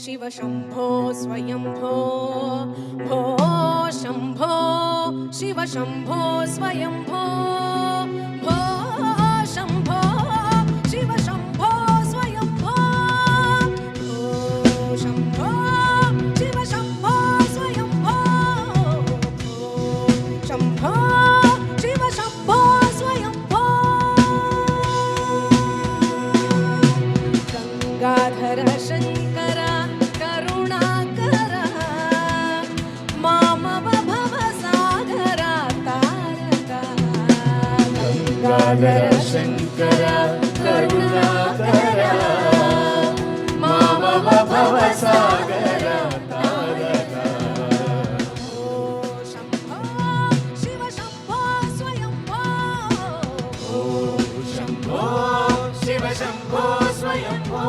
शिव शम्भो स्वयंभो भो शम्भो शिव शम्भो स्वयंभो भो शम्भो शिव शम्भो स्वयंभो भो शम्भो शिव शम्भो स्वयंभो भो शम्भो शिव शम्भो स्वयंभो गंगाधर शंकर करुणाकर मामव भवसागर तारक गंगाधर शंकर करुणाकर मामव भवसागर तारक शम्भो शिव शम्भो स्वयंभो शंभो शिव शंभो स्वयंभो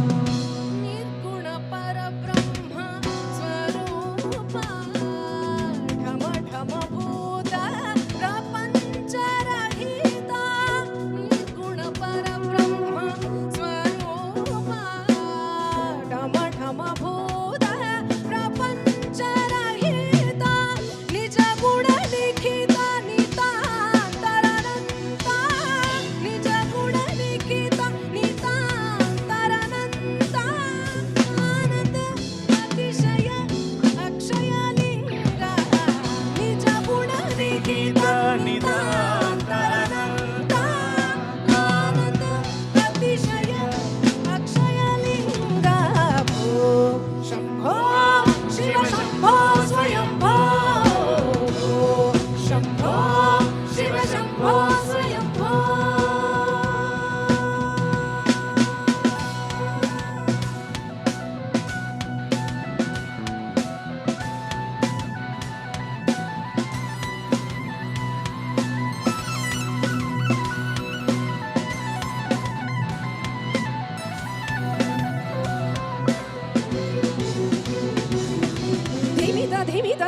निर्गुण परब्रह्म स्वरूप ढम ढम भूत प्रपंच रहित निर्गुण परब्रह्म स्वरूप ढम ढम भूत प्रपंच रहित निज गुण लिखित नितांतरनंता निज गुण लिखित नितांतरनंता आनंद अतिशय अक्षय लिंगा निज गुण लिखित नितांतरनंता आनंद अतिशय अक्षय लिंगा भो शंभो शिव शंभो स्वयंभो भो शंभो शिव शंभो स्वयंभो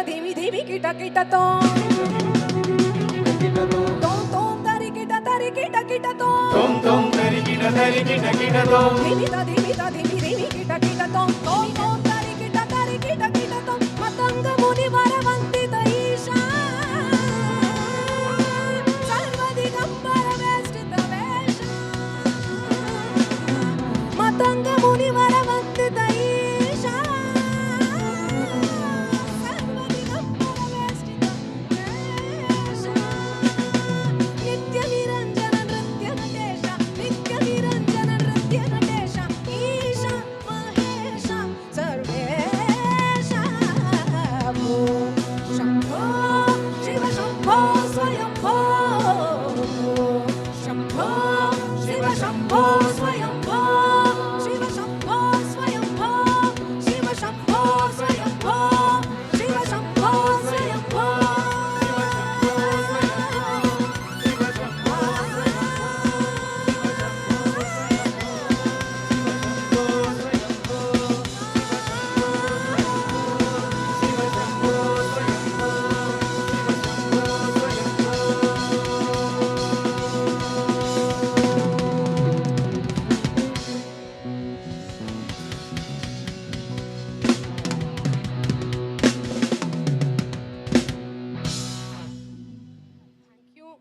धीमी धीमी किट किट तो तोम तरी किट किट तो तुम तरी किट तो धीमी